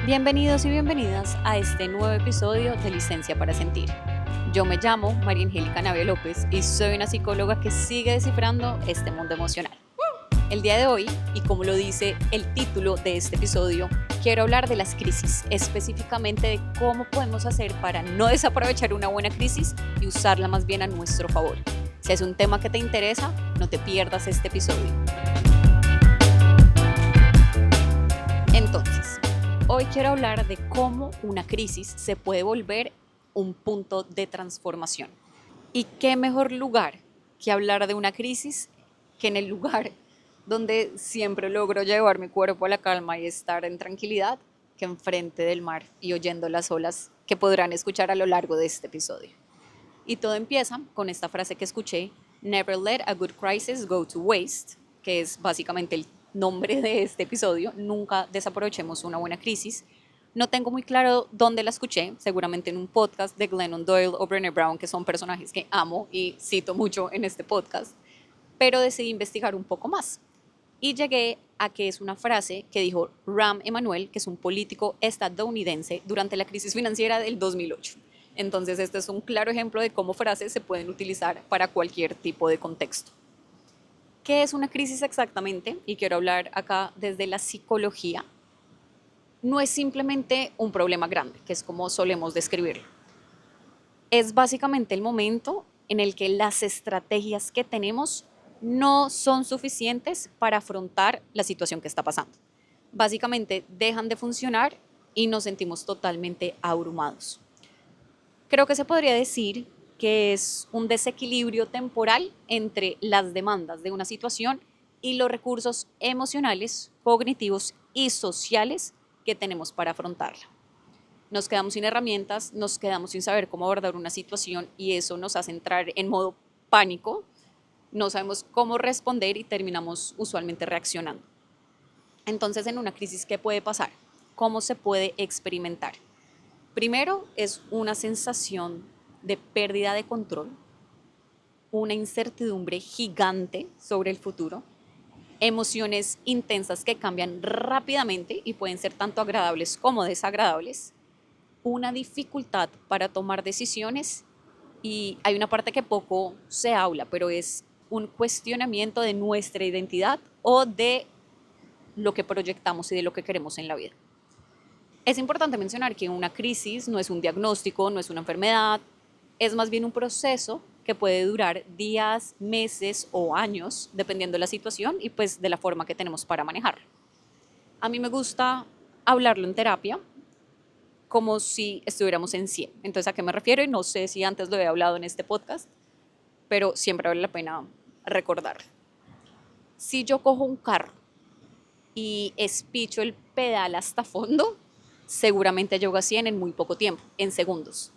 Bienvenidos y bienvenidas a este nuevo episodio de Licencia para Sentir. Yo me llamo María Angélica Navia López y soy una psicóloga que sigue descifrando este mundo emocional. El día de hoy, y como lo dice el título de este episodio, quiero hablar de las crisis, específicamente de cómo podemos hacer para no desaprovechar una buena crisis y usarla más bien a nuestro favor. Si es un tema que te interesa, no te pierdas este episodio. Entonces, hoy quiero hablar de cómo una crisis se puede volver un punto de transformación. ¿Y qué mejor lugar que hablar de una crisis que en el lugar donde siempre logro llevar mi cuerpo a la calma y estar en tranquilidad, que enfrente del mar y oyendo las olas que podrán escuchar a lo largo de este episodio? Y todo empieza con esta frase que escuché: Never let a good crisis go to waste, que es básicamente el nombre de este episodio. Nunca desaprovechemos una buena crisis. No tengo muy claro dónde la escuché, seguramente en un podcast de Glennon Doyle o Brené Brown, que son personajes que amo y cito mucho en este podcast, pero decidí investigar un poco más. Y llegué a que es una frase que dijo Rahm Emanuel, que es un político estadounidense durante la crisis financiera del 2008. Entonces, este es un claro ejemplo de cómo frases se pueden utilizar para cualquier tipo de contexto. ¿Qué es una crisis exactamente? Y quiero hablar acá desde la psicología. No es simplemente un problema grande, que es como solemos describirlo. Es básicamente el momento en el que las estrategias que tenemos no son suficientes para afrontar la situación que está pasando. Básicamente dejan de funcionar y nos sentimos totalmente abrumados. Creo que se podría decir que es un desequilibrio temporal entre las demandas de una situación y los recursos emocionales, cognitivos y sociales que tenemos para afrontarla. Nos quedamos sin herramientas, nos quedamos sin saber cómo abordar una situación y eso nos hace entrar en modo pánico, no sabemos cómo responder y terminamos usualmente reaccionando. Entonces, en una crisis, ¿qué puede pasar? ¿Cómo se puede experimentar? Primero, es una sensación de pérdida de control, una incertidumbre gigante sobre el futuro, emociones intensas que cambian rápidamente y pueden ser tanto agradables como desagradables, una dificultad para tomar decisiones, y hay una parte que poco se habla, pero es un cuestionamiento de nuestra identidad o de lo que proyectamos y de lo que queremos en la vida. Es importante mencionar que una crisis no es un diagnóstico, no es una enfermedad, es más bien un proceso que puede durar días, meses o años, dependiendo de la situación y pues de la forma que tenemos para manejarlo. A mí me gusta hablarlo en terapia como si estuviéramos en 100. Entonces, ¿a qué me refiero? Y no sé si antes lo he hablado en este podcast, pero siempre vale la pena recordar. Si yo cojo un carro y espicho el pedal hasta fondo, seguramente llego a 100 en muy poco tiempo, en segundos.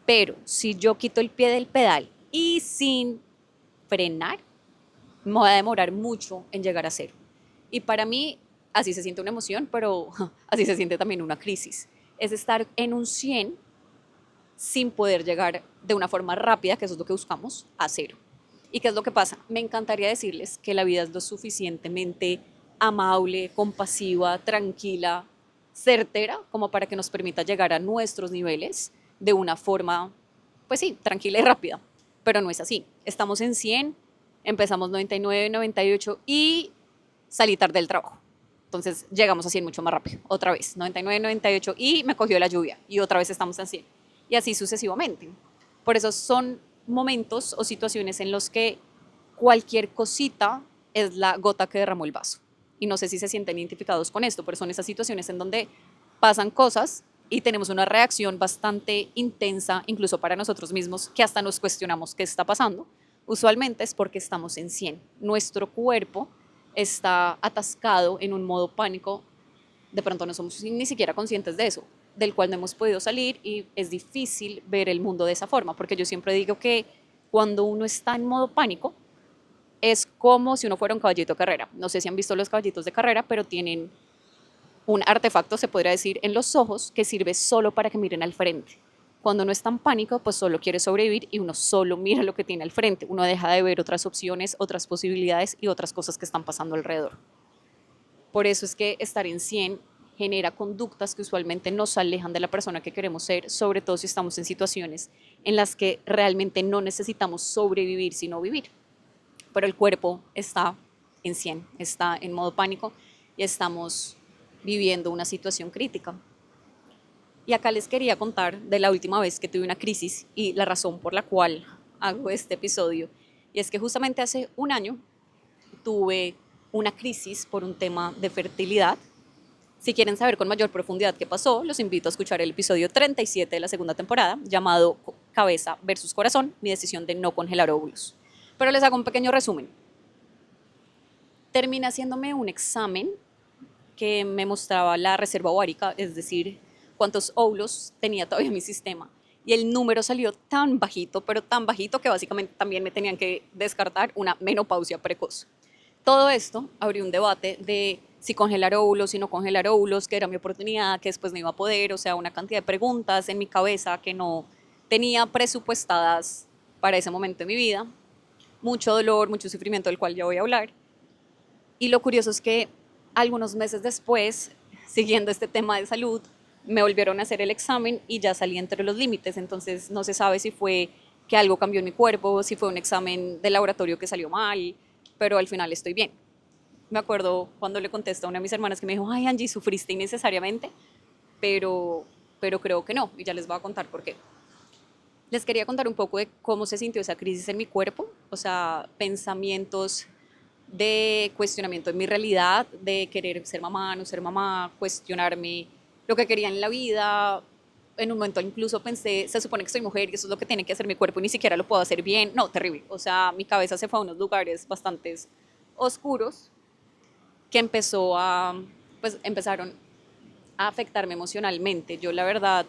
Pero si yo quito el pie del pedal y sin frenar, me voy a demorar mucho en llegar a cero. Y para mí, así se siente una emoción, pero así se siente también una crisis. Es estar en un 100 sin poder llegar de una forma rápida, que eso es lo que buscamos, a cero. ¿Y qué es lo que pasa? Me encantaría decirles que la vida es lo suficientemente amable, compasiva, tranquila, certera, como para que nos permita llegar a nuestros niveles de una forma, pues sí, tranquila y rápida. Pero no es así. Estamos en 100, empezamos 99, 98 y salí tarde del trabajo. Entonces llegamos a 100 mucho más rápido. Otra vez, 99, 98 y me cogió la lluvia y otra vez estamos en 100. Y así sucesivamente. Por eso son momentos o situaciones en los que cualquier cosita es la gota que derramó el vaso. Y no sé si se sienten identificados con esto, pero son esas situaciones en donde pasan cosas y tenemos una reacción bastante intensa, incluso para nosotros mismos, que hasta nos cuestionamos qué está pasando. Usualmente es porque estamos en 100. Nuestro cuerpo está atascado en un modo pánico, de pronto no somos ni siquiera conscientes de eso, del cual no hemos podido salir y es difícil ver el mundo de esa forma, porque yo siempre digo que cuando uno está en modo pánico es como si uno fuera un caballito de carrera. No sé si han visto los caballitos de carrera, pero tienen un artefacto, se podría decir, en los ojos que sirve solo para que miren al frente. Cuando uno está en pánico, pues solo quiere sobrevivir y uno solo mira lo que tiene al frente. Uno deja de ver otras opciones, otras posibilidades y otras cosas que están pasando alrededor. Por eso es que estar en 100 genera conductas que usualmente nos alejan de la persona que queremos ser, sobre todo si estamos en situaciones en las que realmente no necesitamos sobrevivir, sino vivir. Pero el cuerpo está en 100, está en modo pánico y estamos viviendo una situación crítica. Y acá les quería contar de la última vez que tuve una crisis y la razón por la cual hago este episodio. Y es que justamente hace un año tuve una crisis por un tema de fertilidad. Si quieren saber con mayor profundidad qué pasó, los invito a escuchar el episodio 37 de la segunda temporada, llamado Cabeza versus Corazón, mi decisión de no congelar óvulos. Pero les hago un pequeño resumen. Terminé haciéndome un examen que me mostraba la reserva ovárica, es decir, cuántos óvulos tenía todavía mi sistema. Y el número salió tan bajito, pero tan bajito que básicamente también me tenían que descartar una menopausia precoz. Todo esto abrió un debate de si congelar óvulos, si no congelar óvulos, que era mi oportunidad, que después no iba a poder, o sea, una cantidad de preguntas en mi cabeza que no tenía presupuestadas para ese momento de mi vida. Mucho dolor, mucho sufrimiento del cual ya voy a hablar. Y lo curioso es que algunos meses después, siguiendo este tema de salud, me volvieron a hacer el examen y ya salí entre los límites, entonces no se sabe si fue que algo cambió en mi cuerpo, si fue un examen de laboratorio que salió mal, pero al final estoy bien. Me acuerdo cuando le contesté a una de mis hermanas que me dijo, ay Angie, sufriste innecesariamente, pero creo que no, y ya les voy a contar por qué. Les quería contar un poco de cómo se sintió esa crisis en mi cuerpo, o sea, pensamientos de cuestionamiento de mi realidad, de querer ser mamá, no ser mamá, cuestionarme lo que quería en la vida. En un momento incluso pensé, se supone que soy mujer y eso es lo que tiene que hacer mi cuerpo y ni siquiera lo puedo hacer bien. No, terrible. O sea, mi cabeza se fue a unos lugares bastante oscuros que empezaron a afectarme emocionalmente. Yo la verdad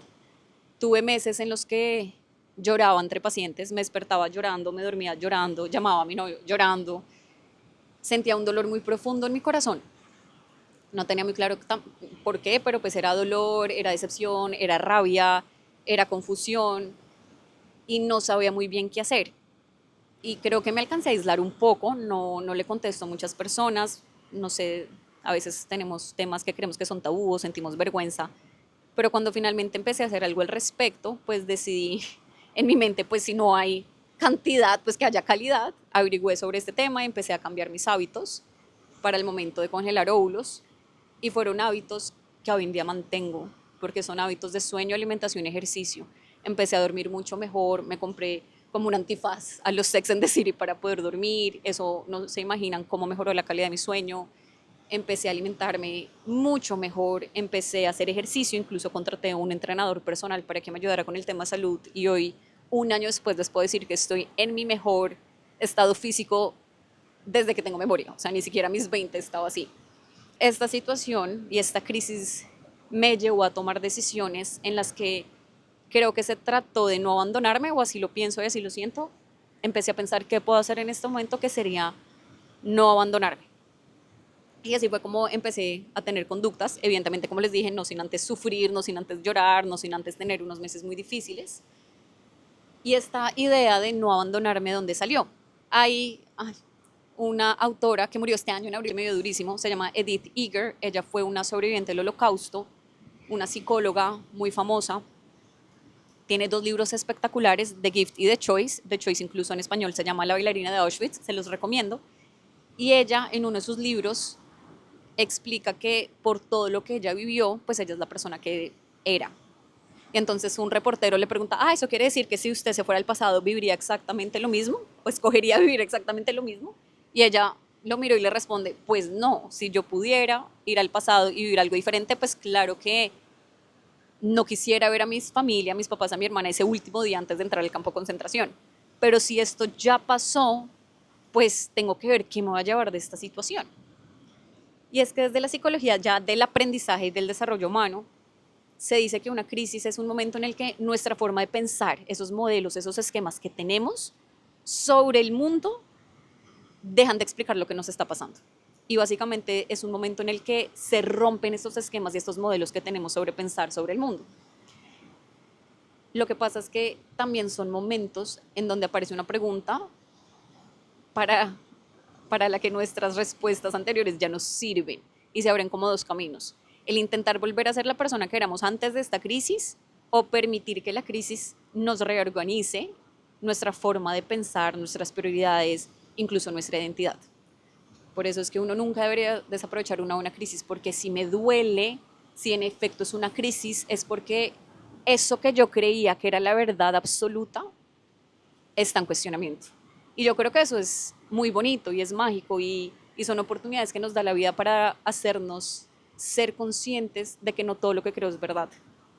tuve meses en los que lloraba entre pacientes, me despertaba llorando, me dormía llorando, llamaba a mi novio llorando, sentía un dolor muy profundo en mi corazón. No tenía muy claro por qué, pero pues era dolor, era decepción, era rabia, era confusión y no sabía muy bien qué hacer. Y creo que me alcancé a aislar un poco, no le contesto a muchas personas, no sé, a veces tenemos temas que creemos que son tabús, sentimos vergüenza, pero cuando finalmente empecé a hacer algo al respecto, pues decidí en mi mente, pues si no hay cantidad, pues que haya calidad. Averigüé sobre este tema y empecé a cambiar mis hábitos para el momento de congelar óvulos y fueron hábitos que hoy en día mantengo porque son hábitos de sueño, alimentación y ejercicio. Empecé a dormir mucho mejor, me compré como un antifaz a los Sex and the City para poder dormir, eso no se imaginan cómo mejoró la calidad de mi sueño. Empecé a alimentarme mucho mejor, empecé a hacer ejercicio, incluso contraté a un entrenador personal para que me ayudara con el tema salud y hoy, un año después, les puedo decir que estoy en mi mejor estado físico desde que tengo memoria, o sea, ni siquiera a mis 20 estaba así. Esta situación y esta crisis me llevó a tomar decisiones en las que creo que se trató de no abandonarme, o así lo pienso y así lo siento. Empecé a pensar qué puedo hacer en este momento, que sería no abandonarme. Y así fue como empecé a tener conductas, evidentemente como les dije, no sin antes sufrir, no sin antes llorar, no sin antes tener unos meses muy difíciles. Y esta idea de no abandonarme, ¿dónde salió? Hay una autora que murió este año en abril, medio durísimo, se llama Edith Eger, ella fue una sobreviviente del Holocausto, una psicóloga muy famosa, tiene dos libros espectaculares, The Gift y The Choice incluso en español se llama La bailarina de Auschwitz, se los recomiendo, y ella en uno de sus libros explica que por todo lo que ella vivió, pues ella es la persona que era. Y entonces un reportero le pregunta, ¿eso quiere decir que si usted se fuera al pasado viviría exactamente lo mismo? ¿O escogería vivir exactamente lo mismo? Y ella lo miró y le responde, pues no, si yo pudiera ir al pasado y vivir algo diferente, pues claro que no quisiera ver a mis familia, a mis papás, a mi hermana ese último día antes de entrar al campo de concentración. Pero si esto ya pasó, pues tengo que ver qué me va a llevar de esta situación. Y es que desde la psicología ya del aprendizaje y del desarrollo humano, se dice que una crisis es un momento en el que nuestra forma de pensar, esos modelos, esos esquemas que tenemos sobre el mundo, dejan de explicar lo que nos está pasando. Y básicamente es un momento en el que se rompen estos esquemas y estos modelos que tenemos sobre pensar sobre el mundo. Lo que pasa es que también son momentos en donde aparece una pregunta para la que nuestras respuestas anteriores ya nos sirven y se abren como dos caminos. El intentar volver a ser la persona que éramos antes de esta crisis o permitir que la crisis nos reorganice nuestra forma de pensar, nuestras prioridades, incluso nuestra identidad. Por eso es que uno nunca debería desaprovechar una buena crisis, porque si me duele, si en efecto es una crisis, es porque eso que yo creía que era la verdad absoluta está en cuestionamiento. Y yo creo que eso es muy bonito y es mágico y son oportunidades que nos da la vida para hacernos ser conscientes de que no todo lo que creo es verdad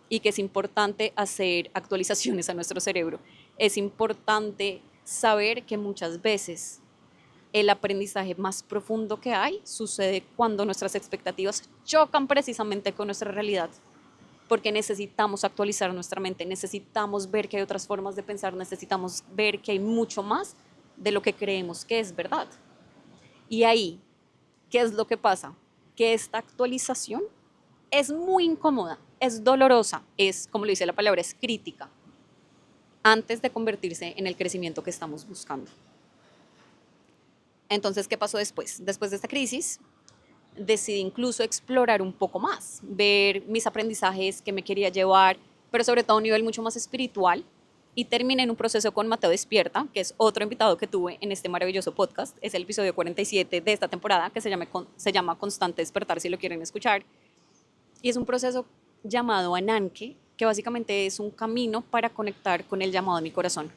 y que es importante hacer actualizaciones a nuestro cerebro. Es importante saber que muchas veces el aprendizaje más profundo que hay sucede cuando nuestras expectativas chocan precisamente con nuestra realidad, porque necesitamos actualizar nuestra mente, necesitamos ver que hay otras formas de pensar, necesitamos ver que hay mucho más de lo que creemos que es verdad. Y ahí, ¿qué es lo que pasa? Que esta actualización es muy incómoda, es dolorosa, es, como lo dice la palabra, es crítica, antes de convertirse en el crecimiento que estamos buscando. Entonces, ¿qué pasó después? Después de esta crisis, decidí incluso explorar un poco más, ver mis aprendizajes que me quería llevar, pero sobre todo a un nivel mucho más espiritual. Y terminé en un proceso con Mateo Despierta, que es otro invitado que tuve en este maravilloso podcast. Es el episodio 47 de esta temporada, que se llama Constante Despertar, si lo quieren escuchar. Y es un proceso llamado Ananke, que básicamente es un camino para conectar con el llamado de mi corazón.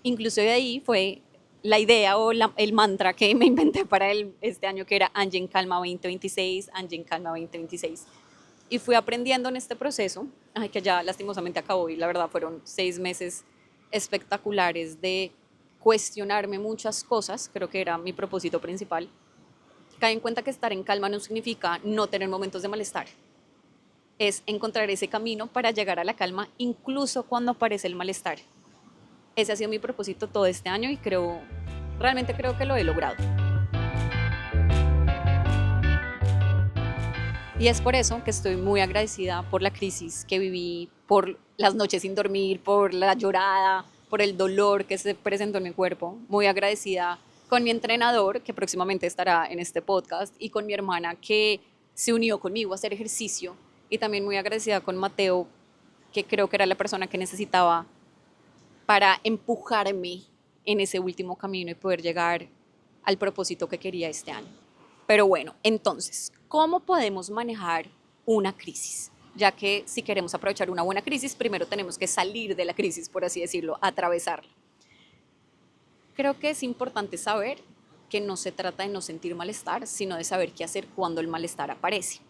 Incluso de ahí fue la idea o el mantra que me inventé para este año, que era Angie en Calma 2026, Angie en Calma 2026. Y fui aprendiendo en este proceso, que ya lastimosamente acabó y la verdad fueron 6 meses espectaculares de cuestionarme muchas cosas, creo que era mi propósito principal. Caí en cuenta que estar en calma no significa no tener momentos de malestar, es encontrar ese camino para llegar a la calma incluso cuando aparece el malestar. Ese ha sido mi propósito todo este año y realmente creo que lo he logrado. Y es por eso que estoy muy agradecida por la crisis que viví, por las noches sin dormir, por la llorada, por el dolor que se presentó en mi cuerpo. Muy agradecida con mi entrenador, que próximamente estará en este podcast, y con mi hermana, que se unió conmigo a hacer ejercicio. Y también muy agradecida con Mateo, que creo que era la persona que necesitaba para empujarme en ese último camino y poder llegar al propósito que quería este año. Pero bueno, entonces, ¿cómo podemos manejar una crisis? Ya que si queremos aprovechar una buena crisis, primero tenemos que salir de la crisis, por así decirlo, atravesarla. Creo que es importante saber que no se trata de no sentir malestar, sino de saber qué hacer cuando el malestar aparece.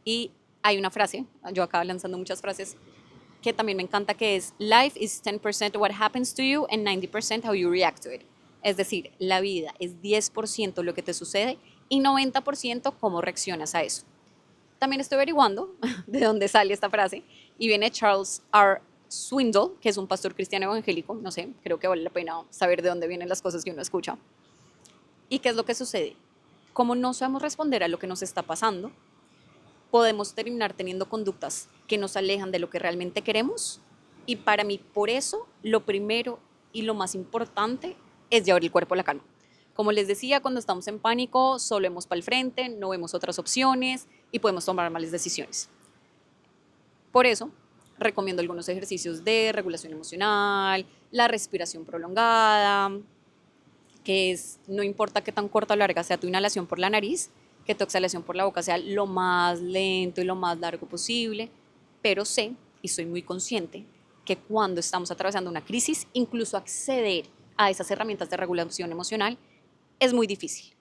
Y hay una frase, yo acabo lanzando muchas frases, que también me encanta, que es Life is 10% what happens to you and 90% how you react to it. Es decir, la vida es 10% lo que te sucede y 90% cómo reaccionas a eso. También estoy averiguando de dónde sale esta frase y viene Charles R. Swindoll, que es un pastor cristiano evangélico, no sé, creo que vale la pena saber de dónde vienen las cosas que uno escucha. ¿Y qué es lo que sucede? Como no sabemos responder a lo que nos está pasando, podemos terminar teniendo conductas que nos alejan de lo que realmente queremos. Y para mí, por eso, lo primero y lo más importante es llevar el cuerpo a la calma. Como les decía, cuando estamos en pánico, solo vemos para el frente, no vemos otras opciones y podemos tomar malas decisiones. Por eso, recomiendo algunos ejercicios de regulación emocional, la respiración prolongada, que es, no importa qué tan corta o larga sea tu inhalación por la nariz, que tu exhalación por la boca sea lo más lento y lo más largo posible, pero sé y soy muy consciente que cuando estamos atravesando una crisis, incluso acceder a esas herramientas de regulación emocional es muy difícil.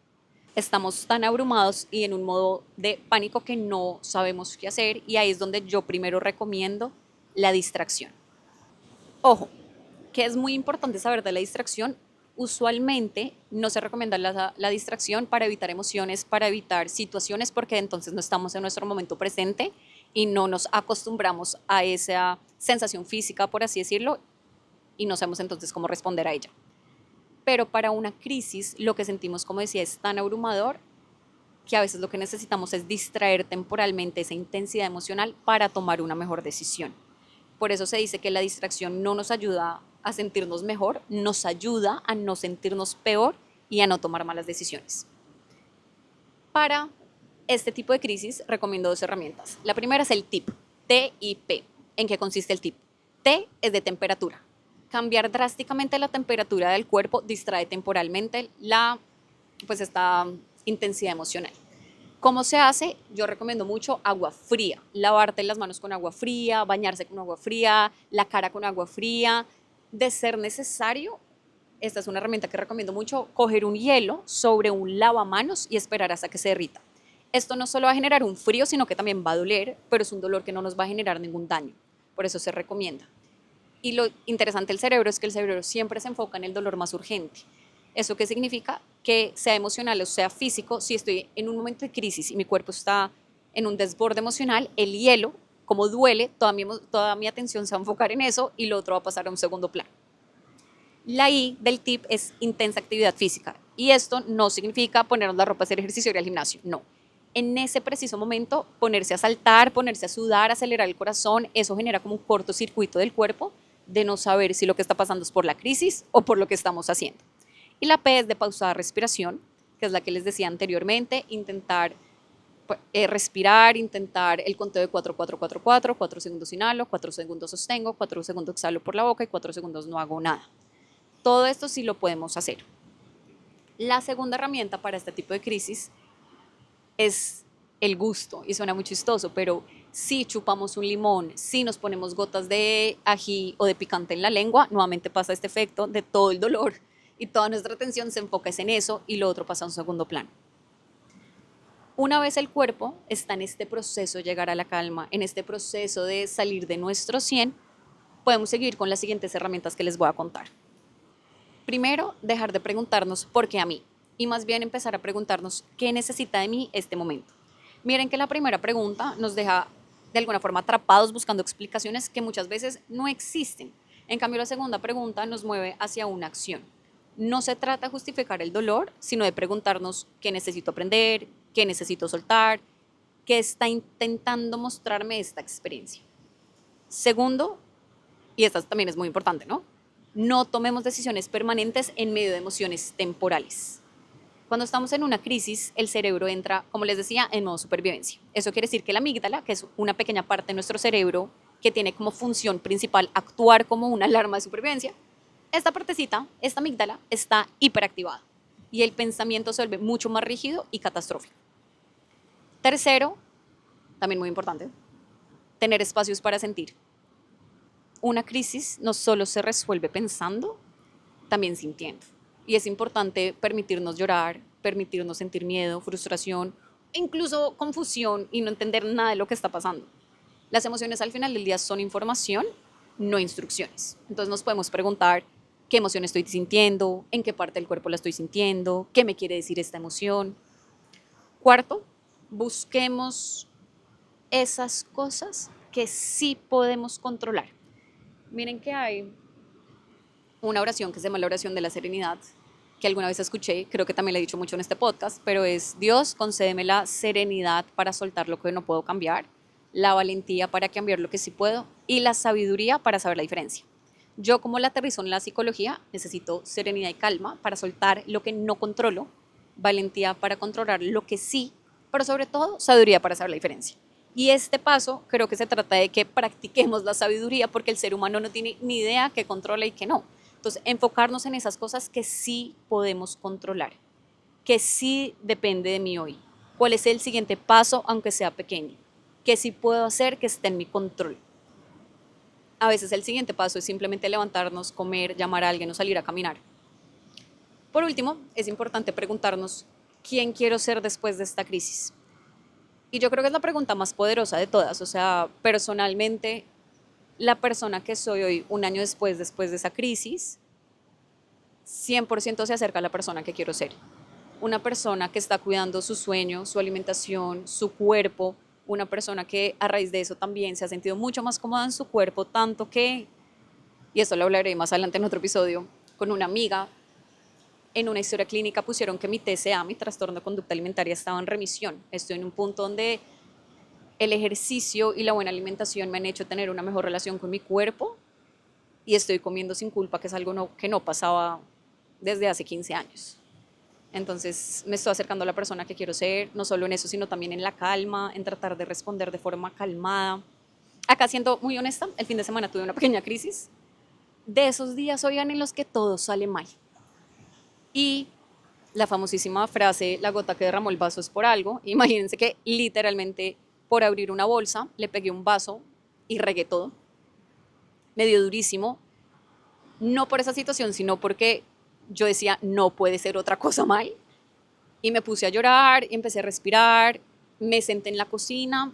Estamos tan abrumados y en un modo de pánico que no sabemos qué hacer, y ahí es donde yo primero recomiendo la distracción. Ojo, que es muy importante saber de la distracción. Usualmente no se recomienda la distracción para evitar emociones, para evitar situaciones, porque entonces no estamos en nuestro momento presente y no nos acostumbramos a esa sensación física, por así decirlo, y no sabemos entonces cómo responder a ella. Pero para una crisis, lo que sentimos, como decía, es tan abrumador que a veces lo que necesitamos es distraer temporalmente esa intensidad emocional para tomar una mejor decisión. Por eso se dice que la distracción no nos ayuda a sentirnos mejor, nos ayuda a no sentirnos peor y a no tomar malas decisiones. Para este tipo de crisis recomiendo dos herramientas. La primera es el TIP, T-I-P. ¿En qué consiste el TIP? T es de temperatura. Cambiar drásticamente la temperatura del cuerpo distrae temporalmente esta intensidad emocional. ¿Cómo se hace? Yo recomiendo mucho agua fría, lavarte las manos con agua fría, bañarse con agua fría, la cara con agua fría. De ser necesario, esta es una herramienta que recomiendo mucho, coger un hielo sobre un lavamanos y esperar hasta que se derrita. Esto no solo va a generar un frío, sino que también va a doler, pero es un dolor que no nos va a generar ningún daño. Por eso se recomienda. Y lo interesante del cerebro es que el cerebro siempre se enfoca en el dolor más urgente. ¿Eso qué significa? Que sea emocional o sea físico, si estoy en un momento de crisis y mi cuerpo está en un desborde emocional, el hielo, como duele, toda mi atención se va a enfocar en eso y lo otro va a pasar a un segundo plano. La I del tip es intensa actividad física. Y esto no significa ponernos la ropa, hacer ejercicio y ir al gimnasio. No. En ese preciso momento, ponerse a saltar, ponerse a sudar, acelerar el corazón, eso genera como un cortocircuito del cuerpo de no saber si lo que está pasando es por la crisis o por lo que estamos haciendo. Y la P es de pausada respiración, que es la que les decía anteriormente, intentar respirar, intentar el conteo de 4, 4, 4, 4, 4 segundos inhalo, 4 segundos sostengo, 4 segundos exhalo por la boca y 4 segundos no hago nada. Todo esto sí lo podemos hacer. La segunda herramienta para este tipo de crisis es el gusto, y suena muy chistoso, pero si chupamos un limón, si nos ponemos gotas de ají o de picante en la lengua, nuevamente pasa este efecto de todo el dolor y toda nuestra atención se enfoca en eso y lo otro pasa a un segundo plano. Una vez el cuerpo está en este proceso de llegar a la calma, en este proceso de salir de nuestro 100, podemos seguir con las siguientes herramientas que les voy a contar. Primero, dejar de preguntarnos por qué a mí y más bien empezar a preguntarnos qué necesita de mí este momento. Miren que la primera pregunta nos deja de alguna forma atrapados buscando explicaciones que muchas veces no existen. En cambio, la segunda pregunta nos mueve hacia una acción. No se trata de justificar el dolor, sino de preguntarnos qué necesito aprender, qué necesito soltar, qué está intentando mostrarme esta experiencia. Segundo, y esta también es muy importante, ¿no? No tomemos decisiones permanentes en medio de emociones temporales. Cuando estamos en una crisis, el cerebro entra, como les decía, en modo supervivencia. Eso quiere decir que la amígdala, que es una pequeña parte de nuestro cerebro que tiene como función principal actuar como una alarma de supervivencia, esta partecita, esta amígdala, está hiperactivada y el pensamiento se vuelve mucho más rígido y catastrófico. Tercero, también muy importante, tener espacios para sentir. Una crisis no solo se resuelve pensando, también sintiendo. Y es importante permitirnos llorar, permitirnos sentir miedo, frustración, incluso confusión y no entender nada de lo que está pasando. Las emociones al final del día son información, no instrucciones. Entonces nos podemos preguntar qué emoción estoy sintiendo, en qué parte del cuerpo la estoy sintiendo, qué me quiere decir esta emoción. Cuarto, busquemos esas cosas que sí podemos controlar. Miren que hay una oración que se llama la oración de la serenidad, que alguna vez escuché, creo que también la he dicho mucho en este podcast, pero es: Dios, concédeme la serenidad para soltar lo que no puedo cambiar, la valentía para cambiar lo que sí puedo y la sabiduría para saber la diferencia. Yo, como la aterrizo en la psicología, necesito serenidad y calma para soltar lo que no controlo, valentía para controlar lo que sí, pero sobre todo sabiduría para saber la diferencia. Y este paso creo que se trata de que practiquemos la sabiduría, porque el ser humano no tiene ni idea qué controla y qué no. Entonces, enfocarnos en esas cosas que sí podemos controlar, que sí depende de mí hoy. ¿Cuál es el siguiente paso, aunque sea pequeño? ¿Qué sí puedo hacer que esté en mi control? A veces el siguiente paso es simplemente levantarnos, comer, llamar a alguien o salir a caminar. Por último, es importante preguntarnos quién quiero ser después de esta crisis. Y yo creo que es la pregunta más poderosa de todas. O sea, personalmente, la persona que soy hoy, un año después de esa crisis, 100% se acerca a la persona que quiero ser. Una persona que está cuidando su sueño, su alimentación, su cuerpo, una persona que a raíz de eso también se ha sentido mucho más cómoda en su cuerpo, tanto que, y esto lo hablaré más adelante en otro episodio, con una amiga, en una historia clínica pusieron que mi TCA, mi trastorno de conducta alimentaria, estaba en remisión. Estoy en un punto donde el ejercicio y la buena alimentación me han hecho tener una mejor relación con mi cuerpo y estoy comiendo sin culpa, que es algo que no pasaba desde hace 15 años. Entonces me estoy acercando a la persona que quiero ser, no solo en eso, sino también en la calma, en tratar de responder de forma calmada. Acá, siendo muy honesta, el fin de semana tuve una pequeña crisis de esos días, oigan, en los que todo sale mal. Y la famosísima frase, la gota que derramó el vaso es por algo. Imagínense que literalmente por abrir una bolsa le pegué un vaso y regué todo. Me dio durísimo, no por esa situación, sino porque yo decía, no puede ser otra cosa mal. Y me puse a llorar, empecé a respirar, me senté en la cocina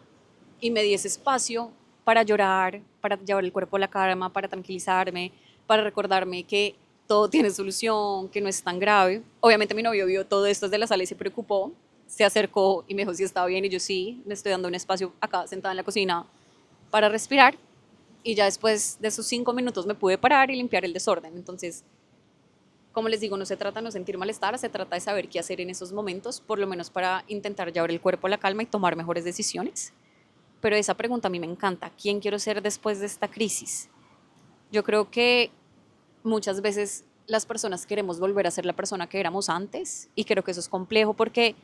y me di ese espacio para llorar, para llevar el cuerpo a la calma, para tranquilizarme, para recordarme que todo tiene solución, que no es tan grave. Obviamente mi novio vio todo esto desde la sala y se preocupó, se acercó y me dijo si estaba bien, y yo sí, me estoy dando un espacio acá sentada en la cocina para respirar, y ya después de esos 5 minutos me pude parar y limpiar el desorden. Entonces, como les digo, no se trata de no sentir malestar, se trata de saber qué hacer en esos momentos, por lo menos para intentar llevar el cuerpo a la calma y tomar mejores decisiones. Pero esa pregunta a mí me encanta, ¿quién quiero ser después de esta crisis? Yo creo que muchas veces las personas queremos volver a ser la persona que éramos antes, y creo que eso es complejo porque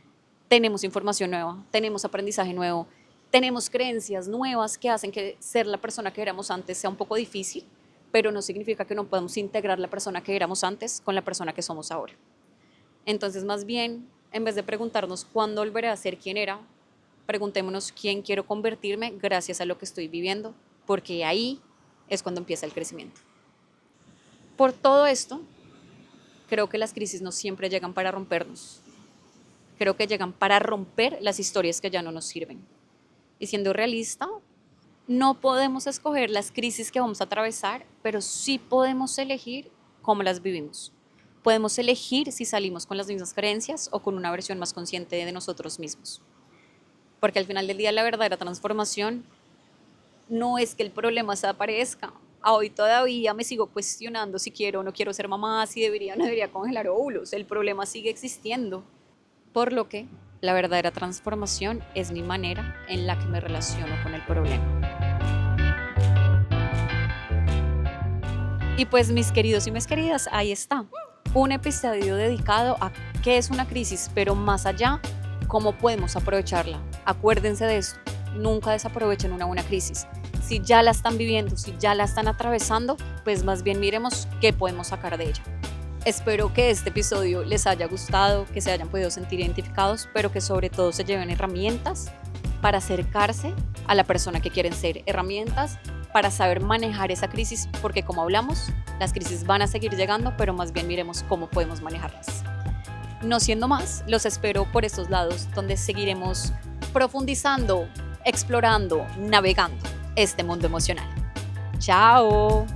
tenemos información nueva, tenemos aprendizaje nuevo, tenemos creencias nuevas que hacen que ser la persona que éramos antes sea un poco difícil, pero no significa que no podamos integrar la persona que éramos antes con la persona que somos ahora. Entonces, más bien, en vez de preguntarnos cuándo volveré a ser quien era, preguntémonos quién quiero convertirme gracias a lo que estoy viviendo, porque ahí es cuando empieza el crecimiento. Por todo esto, creo que las crisis no siempre llegan para rompernos. Creo que llegan para romper las historias que ya no nos sirven. Y siendo realista, no podemos escoger las crisis que vamos a atravesar, pero sí podemos elegir cómo las vivimos. Podemos elegir si salimos con las mismas creencias o con una versión más consciente de nosotros mismos. Porque al final del día, la verdadera transformación no es que el problema desaparezca. Hoy todavía me sigo cuestionando si quiero o no quiero ser mamá, si debería o no debería congelar óvulos. El problema sigue existiendo. Por lo que la verdadera transformación es mi manera en la que me relaciono con el problema. Y pues, mis queridos y mis queridas, ahí está. Un episodio dedicado a qué es una crisis, pero más allá, cómo podemos aprovecharla. Acuérdense de esto, nunca desaprovechen una buena crisis. Si ya la están viviendo, si ya la están atravesando, pues más bien miremos qué podemos sacar de ella. Espero que este episodio les haya gustado, que se hayan podido sentir identificados, pero que sobre todo se lleven herramientas para acercarse a la persona que quieren ser, herramientas para saber manejar esa crisis, porque como hablamos, las crisis van a seguir llegando, pero más bien miremos cómo podemos manejarlas. No siendo más, los espero por estos lados, donde seguiremos profundizando, explorando, navegando este mundo emocional. ¡Chao!